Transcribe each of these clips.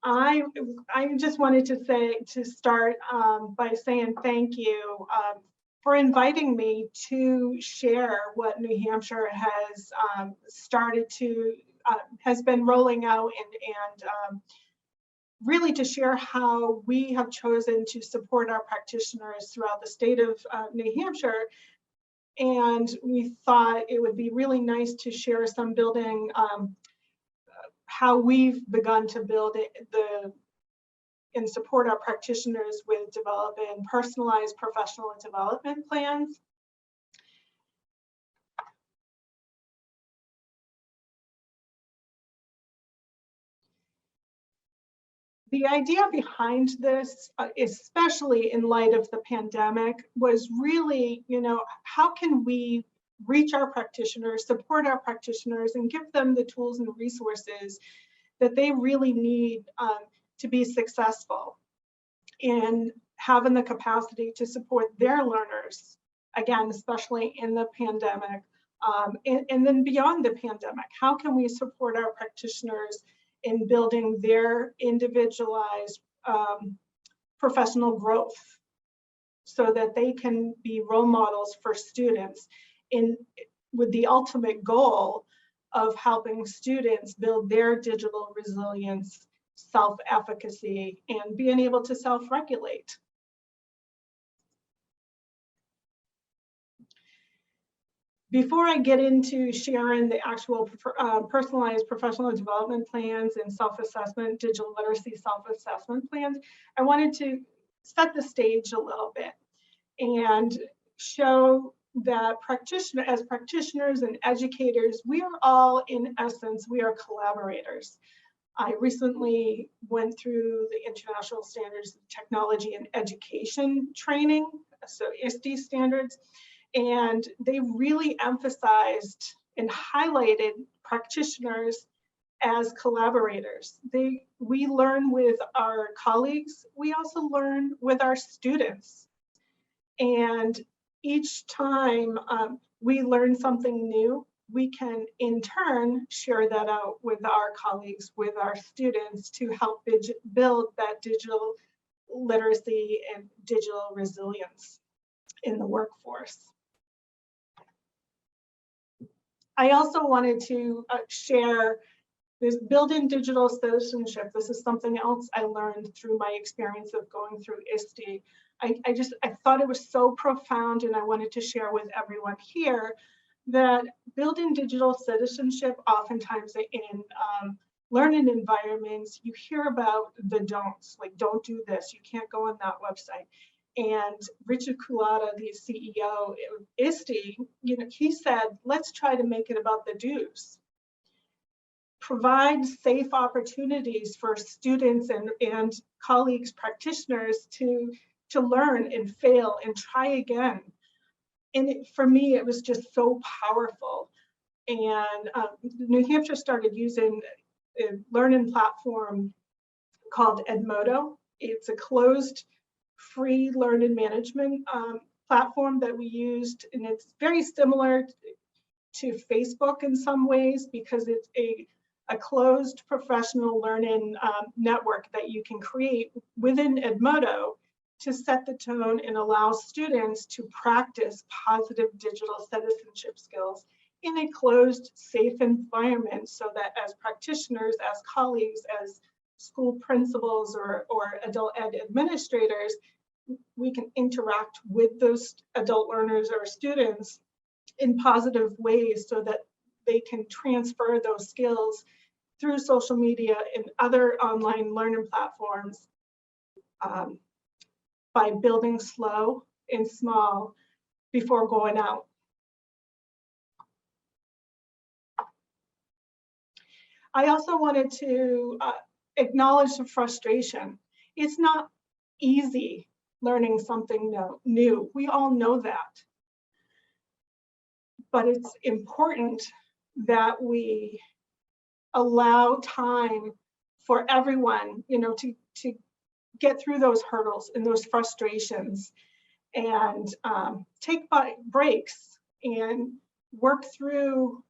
I just wanted to start by saying thank you for inviting me to share what New Hampshire has has been rolling out, and really to share how we have chosen to support our practitioners throughout the state of New Hampshire. And we thought it would be really nice to share some building, how we've begun to build and support our practitioners with developing personalized professional development plans. The idea behind this, especially in light of the pandemic, was really, how can we reach our practitioners, support our practitioners, and give them the tools and resources that they really need to be successful in having the capacity to support their learners, again, especially in the pandemic, and then beyond the pandemic. How can we support our practitioners in building their individualized professional growth so that they can be role models for students, with the ultimate goal of helping students build their digital resilience, self-efficacy, and being able to self-regulate. Before I get into sharing the actual personalized professional development plans and self-assessment, digital literacy self-assessment plans, I wanted to set the stage a little bit and show that as practitioners and educators, we are all, in essence, we are collaborators. I recently went through the International Standards of Technology and Education training, so ISTE standards, and they really emphasized and highlighted practitioners as collaborators. We learn with our colleagues, we also learn with our students. And each time we learn something new, we can in turn share that out with our colleagues, with our students, to help build that digital literacy and digital resilience in the workforce. I also wanted to share this building digital citizenship. This is something else I learned through my experience of going through ISTE. I thought it was so profound, and I wanted to share with everyone here that building digital citizenship, oftentimes in learning environments, you hear about the don'ts, like don't do this, you can't go on that website. And Richard Kulata, the CEO of ISTE, he said, let's try to make it about the do's. Provide safe opportunities for students and colleagues, practitioners to learn and fail and try again. And for me, it was just so powerful. And New Hampshire started using a learning platform called Edmodo. It's a closed, free learning management platform that we used, and it's very similar to Facebook in some ways, because it's a closed professional learning network that you can create within Edmodo to set the tone and allow students to practice positive digital citizenship skills in a closed, safe environment, so that as practitioners, as colleagues, as school principals or adult ed administrators, we can interact with those adult learners or students in positive ways so that they can transfer those skills through social media and other online learning platforms by building slow and small before going out. I also wanted to acknowledge the frustration. It's not easy learning something new. We all know that. But it's important that we allow time for everyone, to get through those hurdles and those frustrations, and take breaks and work through.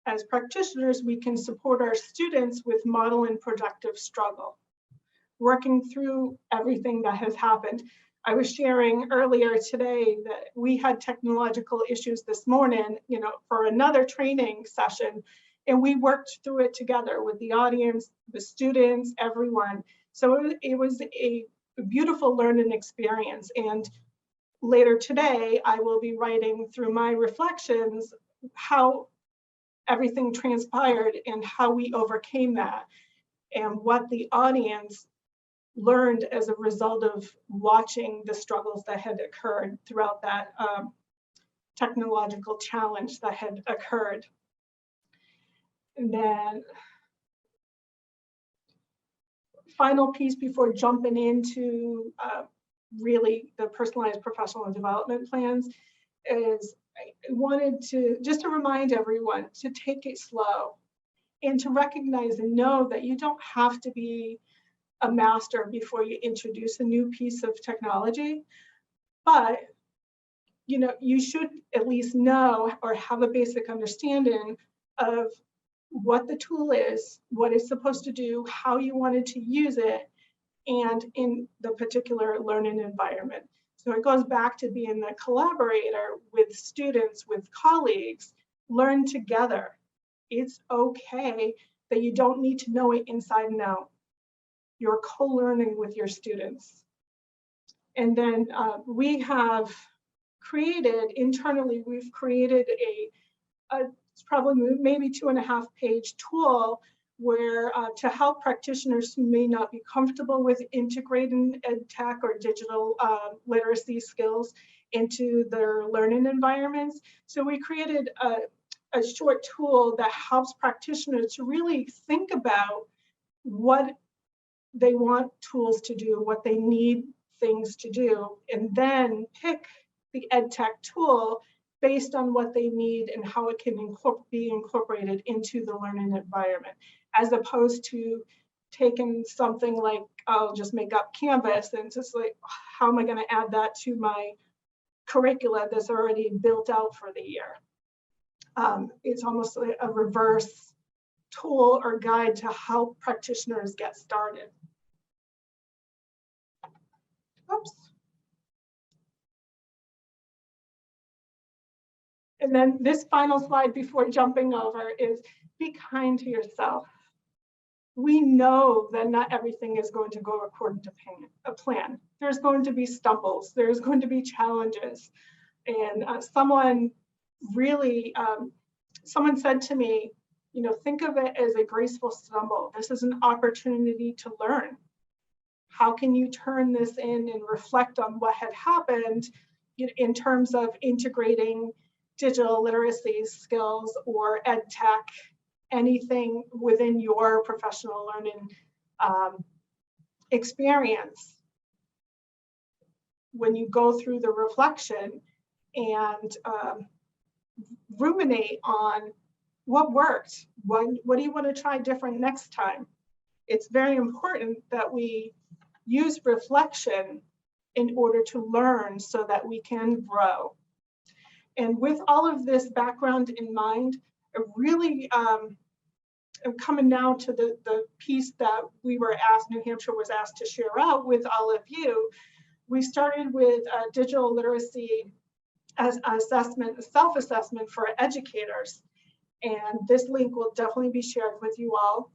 As practitioners, we can support our students with model and productive struggle. working through everything that has happened. I was sharing earlier today that we had technological issues this morning, for another training session, and we worked through it together with the audience, the students, everyone. So it was a beautiful learning experience. And later today, I will be writing through my reflections how everything transpired and how we overcame that, and what the audience learned as a result of watching the struggles that had occurred throughout that technological challenge that had occurred. And then final piece before jumping into really the personalized professional development plans is I wanted to just to remind everyone to take it slow and to recognize and know that you don't have to be a master before you introduce a new piece of technology, but you should at least know or have a basic understanding of what the tool is, what it's supposed to do, how you wanted to use it, and in the particular learning environment. So it goes back to being the collaborator with students, with colleagues, learn together. It's okay that you don't need to know it inside and out. You're co-learning with your students. And then we have created, internally, we've created it's probably maybe 2.5-page tool where to help practitioners who may not be comfortable with integrating ed tech or digital literacy skills into their learning environments. So we created a short tool that helps practitioners to really think about what they want tools to do, what they need things to do, and then pick the ed tech tool based on what they need and how it can be incorporated into the learning environment, as opposed to taking something like, I'll just make up Canvas, and just like, how am I going to add that to my curricula that's already built out for the year? It's almost like a reverse tool or guide to help practitioners get started. Oops. And then this final slide before jumping over is be kind to yourself. We know that not everything is going to go according to a plan. There's going to be stumbles, there's going to be challenges. And someone said to me, think of it as a graceful stumble. This is an opportunity to learn. How can you turn this in and reflect on what had happened in terms of integrating digital literacy skills or ed tech, anything within your professional learning experience? When you go through the reflection and ruminate on what worked, what do you want to try different next time? It's very important that we use reflection in order to learn so that we can grow. And with all of this background in mind, I really am coming now to the piece that New Hampshire was asked to share out with all of you. We started with digital literacy as assessment, self-assessment for educators. And this link will definitely be shared with you all.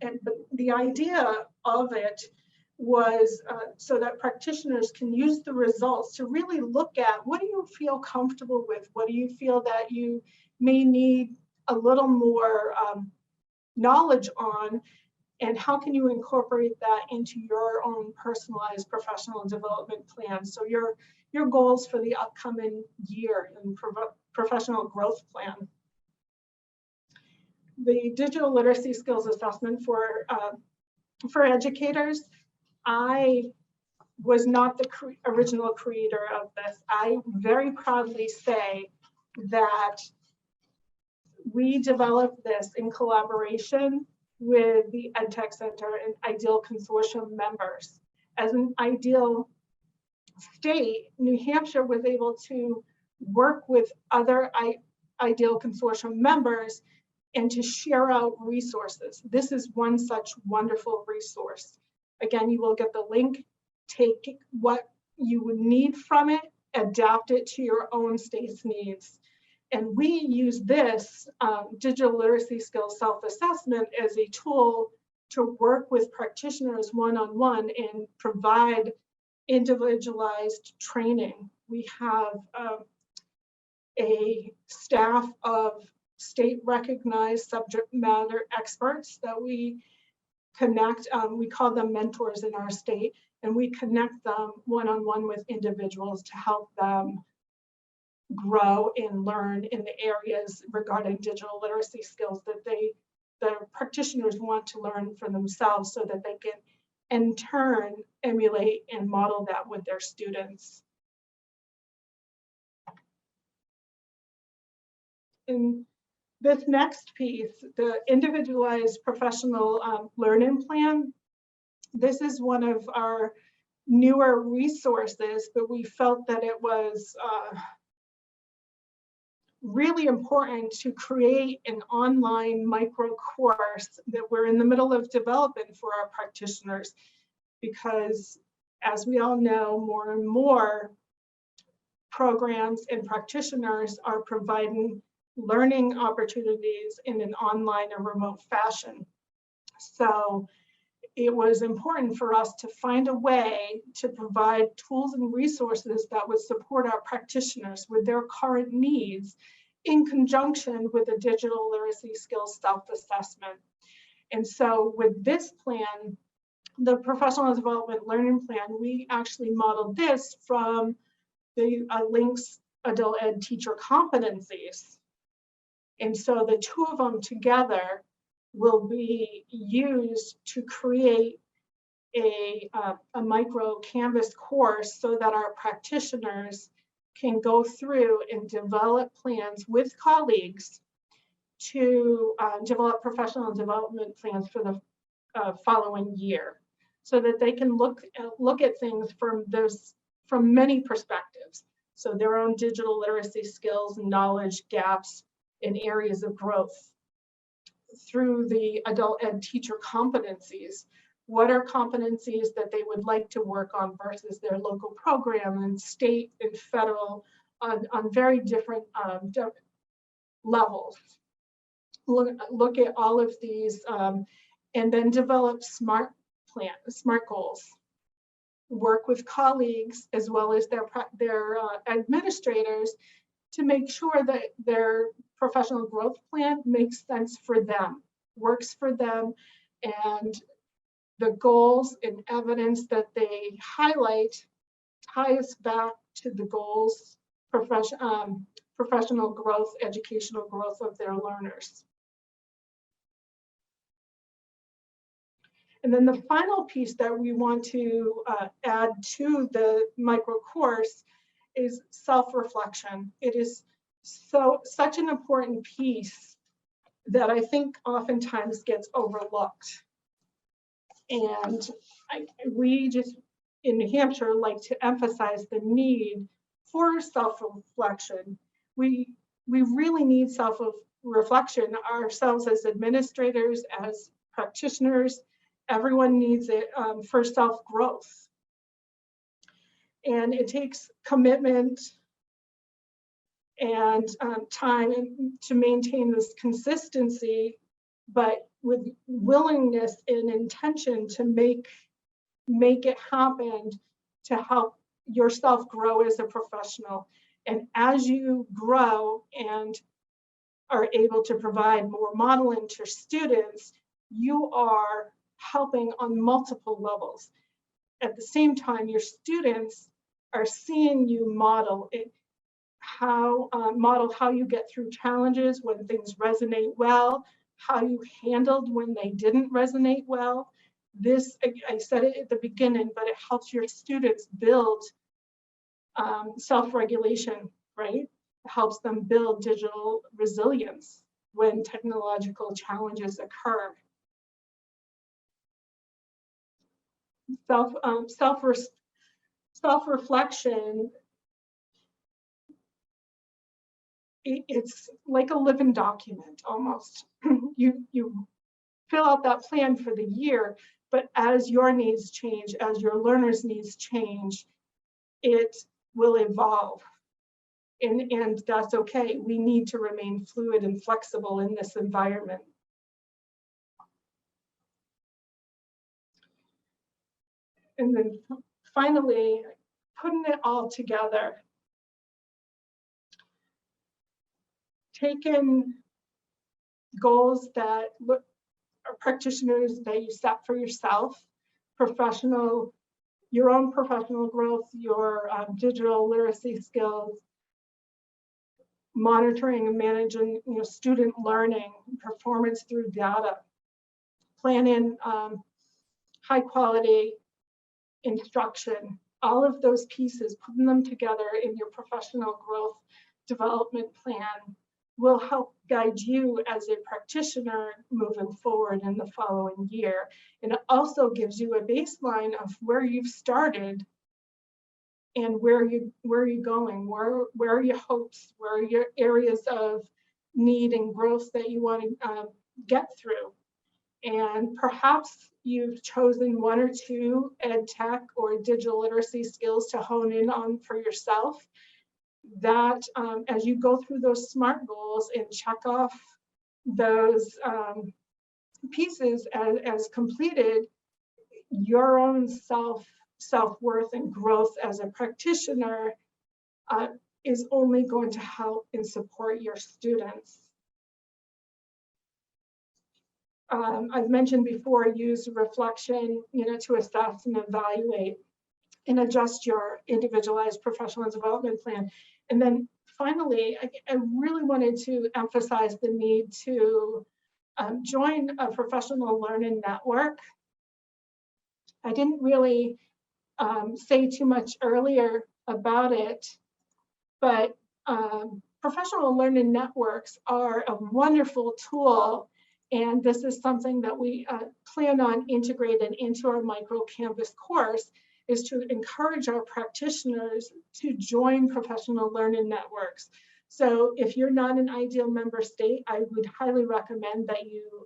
And the idea of it was so that practitioners can use the results to really look at, what do you feel comfortable with? What do you feel that you may need a little more knowledge on? And how can you incorporate that into your own personalized professional development plan? So your goals for the upcoming year and professional growth plan. The digital literacy skills assessment for educators, I was not the original creator of this. I very proudly say that we developed this in collaboration with the EdTech Center and Ideal Consortium members. As an ideal state, New Hampshire was able to work with other Ideal Consortium members and to share out resources. This is one such wonderful resource. Again, you will get the link, take what you would need from it, adapt it to your own state's needs. And we use this digital literacy skills self-assessment as a tool to work with practitioners one-on-one and provide individualized training. We have a staff of state-recognized subject matter experts that we connect. We call them mentors in our state, and we connect them one-on-one with individuals to help them grow and learn in the areas regarding digital literacy skills that the practitioners want to learn for themselves, so that they can in turn emulate and model that with their students. In this next piece, the individualized professional learning plan, this is one of our newer resources, but we felt that it was really important to create an online micro course that we're in the middle of developing for our practitioners, because as we all know, more and more programs and practitioners are providing learning opportunities in an online or remote fashion. So it was important for us to find a way to provide tools and resources that would support our practitioners with their current needs in conjunction with a digital literacy skills self-assessment. And so with this plan, the professional development learning plan, we actually modeled this from the Link's adult ed teacher competencies. And so the two of them together will be used to create a micro Canvas course so that our practitioners can go through and develop plans with colleagues to develop professional development plans for the following year, so that they can look at things from many perspectives. So their own digital literacy skills, knowledge gaps, and areas of growth. Through the adult ed teacher competencies, what are competencies that they would like to work on versus their local program, and state and federal on very different levels. Look at all of these and then develop SMART plans, SMART goals. Work with colleagues as well as their administrators to make sure that their professional growth plan makes sense for them, works for them, and the goals and evidence that they highlight tie us back to the goals, professional growth, educational growth of their learners. And then the final piece that we want to add to the micro course is self-reflection. It is such an important piece that I think oftentimes gets overlooked. And we just in New Hampshire like to emphasize the need for self-reflection. We really need self-reflection ourselves as administrators, as practitioners. Everyone needs it for self-growth. And it takes commitment and time to maintain this consistency, but with willingness and intention to make it happen, to help yourself grow as a professional. And as you grow and are able to provide more modeling to students, you are helping on multiple levels. At the same time, your students are seeing you model it, model how you get through challenges when things resonate well, how you handled when they didn't resonate well. This, I said it at the beginning, but it helps your students build self-regulation, right? It helps them build digital resilience when technological challenges occur. Self-reflection, it's like a living document almost. You fill out that plan for the year, but as your needs change, as your learners' needs change, it will evolve. And that's okay. We need to remain fluid and flexible in this environment. And then finally, putting it all together, taking goals that are practitioners that you set for yourself, your own professional growth, your digital literacy skills, monitoring and managing student learning, performance through data, planning high quality instruction, all of those pieces, putting them together in your professional growth development plan will help guide you as a practitioner moving forward in the following year. And it also gives you a baseline of where you've started and where are you going, where are your hopes, where are your areas of need and growth that you want to get through. And perhaps you've chosen one or two ed tech or digital literacy skills to hone in on for yourself, that as you go through those SMART goals and check off those pieces as completed, your own self-worth and growth as a practitioner is only going to help and support your students. I've mentioned before, use reflection, to assess and evaluate and adjust your individualized professional development plan. And then finally, I really wanted to emphasize the need to join a professional learning network. I didn't really say too much earlier about it, but professional learning networks are a wonderful tool. And this is something that we plan on integrating into our micro campus course, is to encourage our practitioners to join professional learning networks. So if you're not an ideal member state, I would highly recommend that you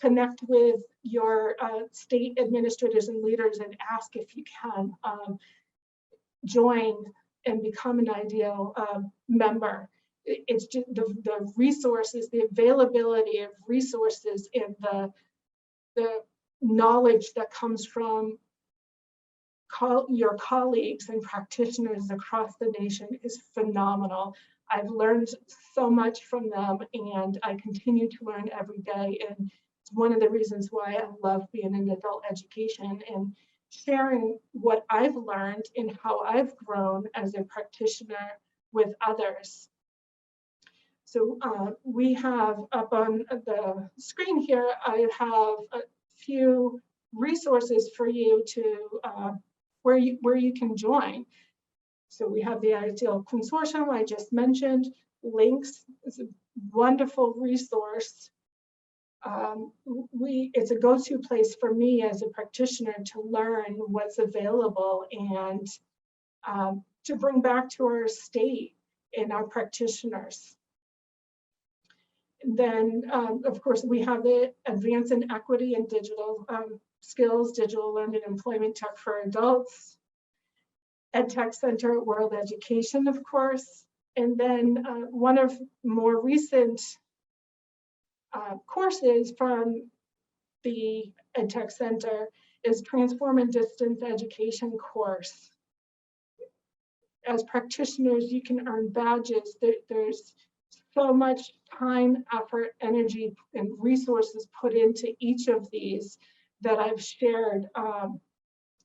connect with your state administrators and leaders and ask if you can join and become an ideal member. It's just the resources, the availability of resources, and the knowledge that comes from your colleagues and practitioners across the nation is phenomenal. I've learned so much from them, and I continue to learn every day. And it's one of the reasons why I love being in adult education and sharing what I've learned and how I've grown as a practitioner with others. So we have up on the screen here, I have a few resources for you to where you can join. So we have the Ideal Consortium I just mentioned. Links is a wonderful resource. It's a go-to place for me as a practitioner to learn what's available and to bring back to our state and our practitioners. And then, of course, we have the Advance in Equity and Digital Skills, Digital Learning Employment Tech for Adults, EdTech Center, World Education, of course. And then one of more recent courses from the EdTech Center is Transform and Distance Education course. As practitioners, you can earn badges. There's so much time, effort, energy, and resources put into each of these that I've shared.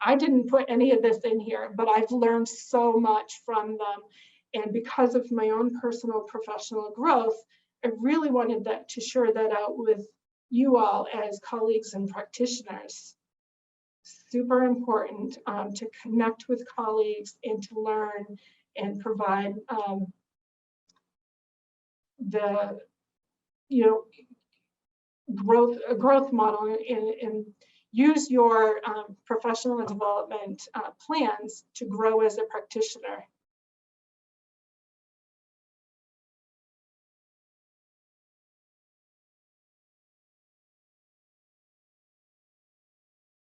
I didn't put any of this in here, but I've learned so much from them. And because of my own personal professional growth, I really wanted to share that out with you all as colleagues and practitioners. Super important to connect with colleagues and to learn and provide the growth model and use your professional development plans to grow as a practitioner.